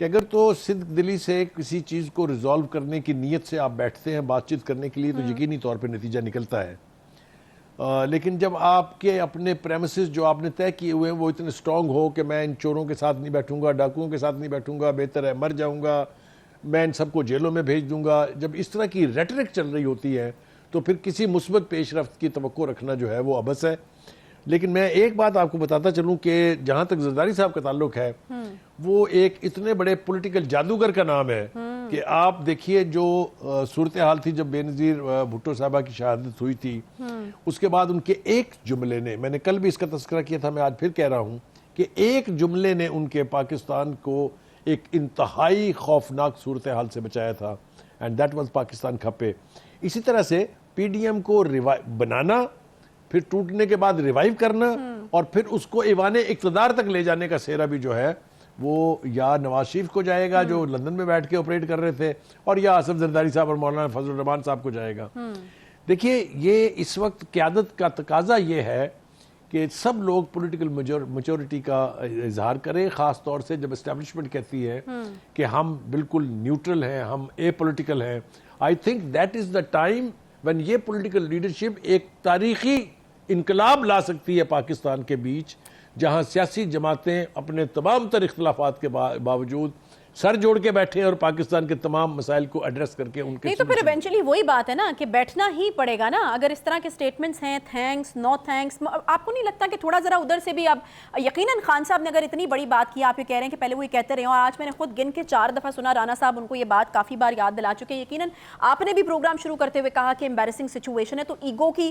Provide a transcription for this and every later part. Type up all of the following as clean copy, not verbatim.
کہ اگر تو صدق دلی سے کسی چیز کو ریزالو کرنے کی نیت سے آپ بیٹھتے ہیں بات چیت کرنے کے لیے تو یقینی طور پہ نتیجہ نکلتا ہے، لیکن جب آپ کے اپنے پریمیسز جو آپ نے طے کیے ہوئے ہیں وہ اتنے سٹرونگ ہو کہ میں ان چوروں کے ساتھ نہیں بیٹھوں گا، ڈاکوؤں کے ساتھ نہیں بیٹھوں گا، بہتر ہے مر جاؤں گا، میں ان سب کو جیلوں میں بھیج دوں گا، جب اس طرح کی ریٹرک چل رہی ہوتی ہے تو پھر کسی مثبت پیش رفت کی توقع رکھنا جو ہے وہ عبث ہے۔ لیکن میں ایک بات آپ کو بتاتا چلوں کہ جہاں تک زرداری صاحب کا تعلق ہے، وہ ایک اتنے بڑے پولیٹیکل جادوگر کا نام ہے کہ آپ دیکھیے جو صورتحال تھی جب بے نظیر بھٹو صاحبہ کی شہادت ہوئی تھی، اس کے بعد ان کے ایک جملے نے، میں نے کل بھی اس کا تذکرہ کیا تھا، میں آج پھر کہہ رہا ہوں کہ ایک جملے نے ان کے پاکستان کو ایک انتہائی خوفناک صورتحال سے بچایا تھا، اینڈ دیٹ واز پاکستان کھپے۔ اسی طرح سے پی ڈی ایم کو بنانا، پھر ٹوٹنے کے بعد ریوائیو کرنا، اور پھر اس کو ایوان اقتدار تک لے جانے کا سہرا بھی جو ہے وہ یا نواز شریف کو جائے گا جو لندن میں بیٹھ کے آپریٹ کر رہے تھے، اور یا آصف زرداری صاحب اور مولانا فضل الرحمان صاحب کو جائے گا۔ دیکھیے یہ اس وقت قیادت کا تقاضا یہ ہے کہ سب لوگ پولیٹیکل میچورٹی کا اظہار کریں، خاص طور سے جب اسٹیبلشمنٹ کہتی ہے کہ ہم بالکل نیوٹرل ہیں، ہم اے پولیٹیکل ہیں۔ I think that is the time when یہ پولیٹیکل لیڈرشپ ایک تاریخی انقلاب لا سکتی ہے پاکستان کے بیچ، جہاں سیاسی جماعتیں اپنے تمام تر اختلافات کے باوجود سر جوڑ کے بیٹھے اور پاکستان کے تمام مسائل کو ایڈریس کر کے ان کے نہیں تو پھر ایونچولی وہی بات ہے نا کہ بیٹھنا ہی پڑے گا نا۔ اگر اس طرح کے سٹیٹمنٹس ہیں تھینکس نو تھینکس، آپ کو نہیں لگتا کہ تھوڑا ذرا ادھر سے بھی اب یقیناً خان صاحب نے اگر اتنی بڑی بات کی، آپ یہ کہہ رہے ہیں کہ پہلے وہ یہ کہتے رہے ہیں، اور آج میں نے خود گن کے 4 دفعہ سنا، رانا صاحب ان کو یہ بات کافی بار یاد دلا چکے ہیں، یقیناً آپ نے بھی پروگرام شروع کرتے ہوئے کہا کہ امبیرسنگ سچویشن ہے، تو ایگو کی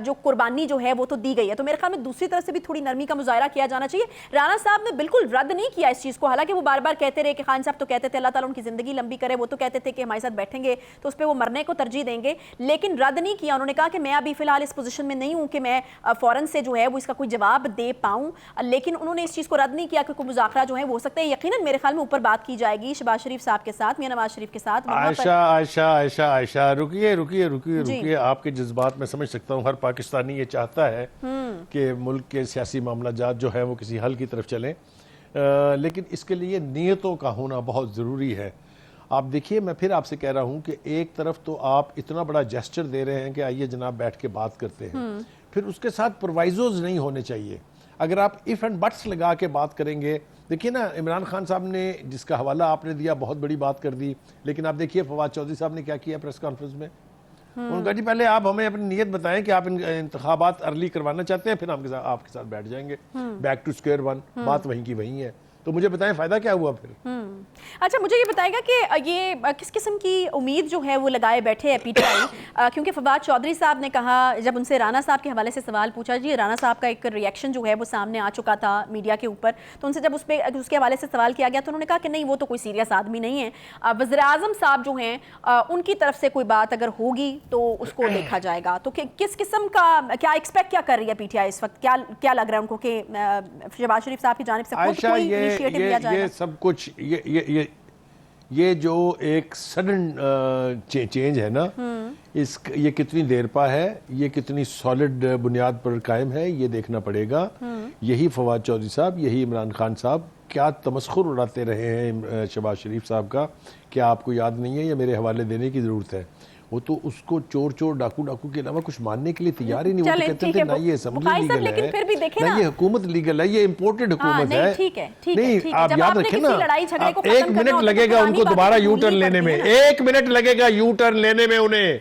جو قربانی جو ہے وہ تو دی گئی ہے، تو میرے خیال میں دوسری طرف سے بھی تھوڑی نرمی کا مظاہرہ کیا جانا چاہیے۔ رانا صاحب نے بالکل رد نہیں کیا اس چیز کو، حالانکہ وہ بار بار کہتے رہے کہ خان صاحب تو کہتے تھے اللہ تعالیٰ ان کی زندگی لمبی کرے، وہ تو کہتے تھے کہ ہمارے ساتھ بیٹھیں گے تو اس پہ وہ مرنے کو ترجیح دیں گے، لیکن رد نہیں کیا۔ انہوں نے کہا کہ میں ابھی فی الحال اس پوزیشن میں نہیں ہوں کہ میں فوراً سے جو ہے وہ اس کا کوئی جواب دے پاؤں، لیکن انہوں نے اس چیز کو رد نہیں کیا کہ کوئی مذاکرہ جو ہے وہ ہو سکتا ہے۔ یقیناً میرے خیال میں اوپر بات کی جائے گی شہباز شریف صاحب کے ساتھ، میاں نواز شریف کے ساتھ۔ عائشہ رکیے، آپ کے جذبات میں سمجھ سکتا ہوں، ہر پاکستانی یہ چاہتا ہے کہ ملک کے سیاسی معاملہ جات جو ہیں وہ کسی حل کی طرف چلیں، لیکن اس کے لیے نیتوں کا ہونا بہت ضروری ہے۔ آپ دیکھیے، میں پھر آپ سے کہہ رہا ہوں کہ ایک طرف تو آپ اتنا بڑا جیسچر دے رہے ہیں کہ آئیے جناب بیٹھ کے بات کرتے ہیں، پھر اس کے ساتھ پروائزوز نہیں ہونے چاہیے۔ اگر آپ ایف اینڈ بٹس لگا کے بات کریں گے، دیکھیے نا عمران خان صاحب نے جس کا حوالہ آپ نے دیا بہت بڑی بات کر دی، لیکن آپ دیکھیے فواد چودھری صاحب نے کیا کیا پریس کانفرنس میں، انہوں نے کہا جی پہلے آپ ہمیں اپنی نیت بتائیں کہ آپ انتخابات ارلی کروانا چاہتے ہیں، پھر ہم آپ کے ساتھ بیٹھ جائیں گے، بیک ٹو اسکوئر ون، بات وہیں کی وہیں ہے۔ تو مجھے بتائیں فائدہ کیا ہوا پھر؟ اچھا مجھے یہ بتائے گا کہ یہ کس قسم کی امید جو ہے وہ لگائے بیٹھے ہے پی ٹی آئی، کیونکہ فواد چودھری صاحب نے کہا جب ان سے رانا صاحب کے حوالے سے سوال پوچھا، جی رانا صاحب کا ایک ریئیکشن جو ہے وہ سامنے آ چکا تھا میڈیا کے اوپر، تو ان سے جب اس کے حوالے سے سوال کیا گیا تو انہوں نے کہا کہ نہیں وہ تو کوئی سیریس آدمی نہیں ہے، وزیر اعظم صاحب جو ہیں ان کی طرف سے کوئی بات اگر ہوگی تو اس کو دیکھا جائے گا۔ تو کس قسم کا کیا ایکسپیکٹ کیا کر رہی ہے پی ٹی آئی اس وقت، کیا لگ رہا ہے ان کو کہ شہباز شریف صاحب کی جانب سے خود کوئی انیشیٹو لیا جائے گا؟ یہ سب کچھ یہ جو ایک سڈن چینج ہے نا، یہ کتنی دیر پا ہے، یہ کتنی سالڈ بنیاد پر قائم ہے، یہ دیکھنا پڑے گا۔ یہی فواد چودھری صاحب، یہی عمران خان صاحب کیا تمسخر اڑاتے رہے ہیں شہباز شریف صاحب کا، کیا آپ کو یاد نہیں ہے؟ یہ میرے حوالے دینے کی ضرورت ہے۔ وہ تو اس کو چور ڈاکو کے علاوہ کچھ ماننے کے لیے تیار ہی نہیں، وہ تو کہتے تھے نہ یہ اسمبلی لیگل ہے، نہ یہ حکومت لیگل ہے، یہ امپورٹڈ حکومت ہے۔ نہیں آپ یاد رکھیں نا، 1 منٹ لگے گا ان کو دوبارہ یو ٹرن لینے میں، 1 منٹ لگے گا یو ٹرن لینے میں انہیں،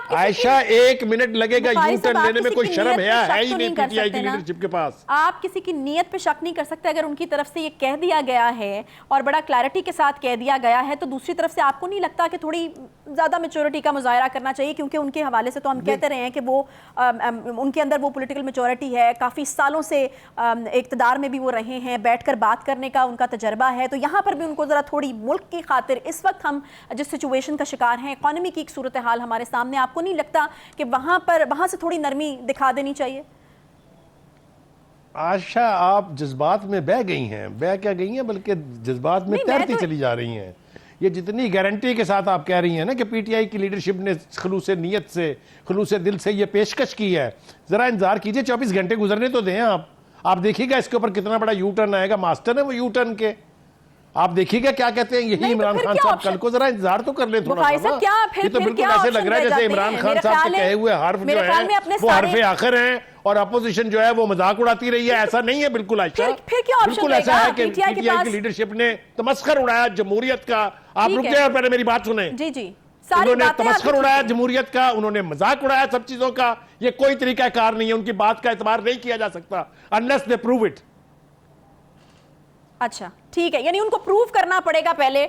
عائشہ 1 منٹ لگے گا یو ٹرن لینے میں، کوئی شرم ہے ہی نہیں پی ٹی آئی کی لیڈرشپ کے پاس۔ آپ کسی کی نیت پہ شک نہیں کر سکتے، اگر ان کی طرف سے یہ کہہ دیا گیا ہے اور بڑا کلیئرٹی کے ساتھ کہہ دیا گیا ہے، تو دوسری طرف سے آپ کو نہیں لگتا کہ تھوڑی زیادہ میچورٹی کا مظاہرہ کرنا چاہیے؟ کیونکہ ان کے حوالے سے تو ہم کہتے رہے ہیں کہ وہ ان کے اندر وہ پولیٹیکل میچورٹی ہے، کافی سالوں سے اقتدار میں بھی وہ رہے ہیں، بیٹھ کر بات کرنے کا ان کا تجربہ ہے، تو یہاں پر بھی ان کو ذرا تھوڑی ملک کی خاطر اس وقت ہم جس سچویشن کا شکار ہیں، اکانومی کی ایک صورتحال ہمارے سامنے، آپ کو نہیں لگتا کہ وہاں سے تھوڑی نرمی دکھا دینی چاہیے؟ عائشہ آپ جذبات میں بہ گئی ہیں، بہ کیا گئی ہیں بلکہ جذبات میں تیرتی چلی جا رہی ہیں۔ یہ جتنی گارنٹی کے ساتھ آپ کہہ رہی ہیں نا کہ پی ٹی آئی کی لیڈرشپ نے خلوص نیت سے، خلوص دل سے یہ پیشکش کی ہے، ذرا انتظار کیجئے، 24 گھنٹے گزرنے تو دیں آپ دیکھیے گا اس کے اوپر کتنا بڑا یو ٹرن آئے گا۔ ماسٹر ہے وہ یو ٹرن کے، آپ دیکھیے گا کیا کہتے ہیں یہی عمران خان صاحب کل کو ذرا انتظار تو کر لیں تھوڑا سا. یہ تو بالکل ایسے لگ رہا ہے جیسے عمران خان صاحب کے کہے ہوئے حرف جو ہیں وہ حرف آخر ہیں اور اپوزیشن جو ہے وہ مذاق اڑاتی رہی ہے. ایسا نہیں ہے بالکل عائشہ, بالکل ایسا ہے کہ پی ٹی آئی کی لیڈرشپ نے تمسخر اڑایا جمہوریت کا. آپ رک جائیں اور پہلے میری بات سنیں. جی جی, انہوں نے تمسخر اڑایا جمہوریت کا, انہوں نے مذاق اڑایا سب چیزوں کا. یہ کوئی طریقہ کار نہیں ہے, ان کی بات کا اعتبار نہیں کیا جا سکتا unless they prove it. اچھا ٹھیک ہے, یعنی ان کو پروف کرنا پڑے گا پہلے